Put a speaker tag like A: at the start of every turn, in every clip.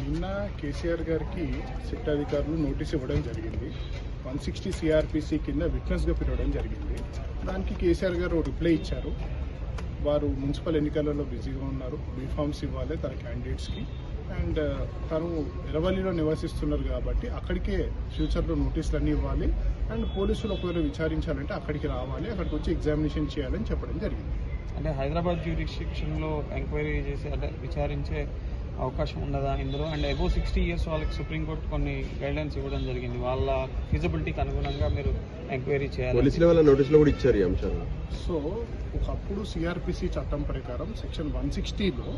A: నిన్న కేసీఆర్ గారికి సిట్ అధికారులు నోటీస్ ఇవ్వడం జరిగింది. 160 సిఆర్పిసి కింద విట్నెస్గా పిలవడం జరిగింది. దానికి కేసీఆర్ గారు రిప్లై ఇచ్చారు. వారు మున్సిపల్ ఎన్నికలలో బిజీగా ఉన్నారు, బీఫామ్స్ ఇవ్వాలి తన క్యాండిడేట్స్కి, అండ్ తను ఎరవల్లిలో నివసిస్తున్నారు కాబట్టి అక్కడికే ఫ్యూచర్లో నోటీసులు అన్నీ ఇవ్వాలి, అండ్ పోలీసులు ఒకవేళ విచారించాలంటే అక్కడికి రావాలి, అక్కడికి వచ్చి ఎగ్జామినేషన్ చేయాలని చెప్పడం జరిగింది.
B: అంటే హైదరాబాద్ జ్యూరిస్డిక్షన్లో ఎంక్వైరీ చేసి అంటే విచారించే అవకాశం ఉండదా ఇందులో? అండ్ అబోవ్ 60 years వాళ్ళకి సుప్రీంకోర్టు కొన్ని గైడ్లైన్స్ ఇవ్వడం జరిగింది, వాళ్ళ ఫిజిబిలిటీకి అనుగుణంగా మీరు ఎంక్వైరీ చేయాలి.
C: పోలీసుల వల్ల నోటీసులు కూడా ఇచ్చారు ఈ అంశాలు.
A: సో ఒకప్పుడు సిఆర్పిసి చట్టం ప్రకారం సెక్షన్ 160లో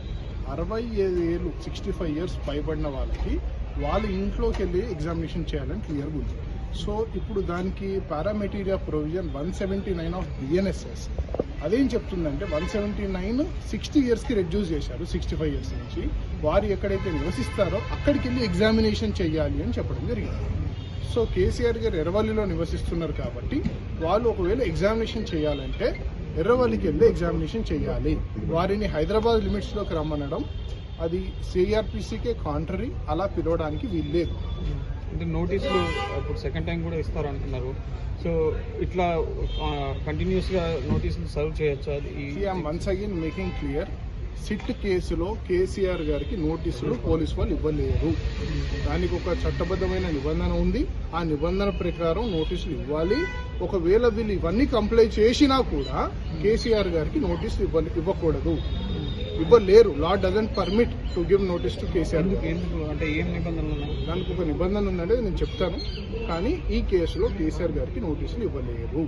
A: 65 ఏళ్ళు 65 years పైబడిన వాళ్ళకి వాళ్ళ ఇంట్లోకి వెళ్ళి ఎగ్జామినేషన్ చేయాలని క్లియర్గా ఉంది. సో ఇప్పుడు దానికి పారామెటీరియా ప్రొవిజన్ 179 ఆఫ్ బిఎన్ఎస్ఎస్ అదేం చెప్తుందంటే 179 60 yearsకి రెడ్యూస్ చేశారు, 65 years నుంచి. వారు ఎక్కడైతే నివసిస్తారో అక్కడికి వెళ్ళి ఎగ్జామినేషన్ చేయాలి అని చెప్పడం జరిగింది. సో కేసీఆర్ గారు ఎర్రవల్లిలో నివసిస్తున్నారు కాబట్టి వాళ్ళు ఒకవేళ ఎగ్జామినేషన్ చేయాలంటే ఎర్రవల్లికి వెళ్ళి ఎగ్జామినేషన్ చేయాలి. వారిని హైదరాబాద్ లిమిట్స్లోకి రమ్మనడం అది సిఆర్పిసికే కాంట్రరీ, అలా పిలవడానికి వీల్లేదు.
B: అంటే నోటీసులు ఇప్పుడు సెకండ్ టైం కూడా ఇస్తారు అంటున్నారు. సో ఇట్లా కంటిన్యూస్గా నోటీసులు సర్వ్ చేయొచ్చా?
A: Once again making clear, SIT కేసులో కేసీఆర్ గారికి నోటీసులు పోలీసు వాళ్ళు ఇవ్వలేరు. దానికి ఒక చట్టబద్ధమైన నిబంధన ఉంది. ఆ నిబంధన ప్రకారం నోటీసులు ఇవ్వాలి. ఒకవేళ వీళ్ళు ఇవన్నీ కంప్లై చేసినా కూడా కేసీఆర్ గారికి నోటీసులు ఇవ్వకూడదు, ఇవ్వలేరు. Law doesn't permit to give notice to KCR.
B: అంటే ఏం నిబంధనలు ఉన్నాయి? దానికి
A: ఒక నిబంధన ఉందంటే నేను చెప్తాను, కానీ ఈ కేసులో కేసీఆర్ గారికి నోటీసులు ఇవ్వలేరు.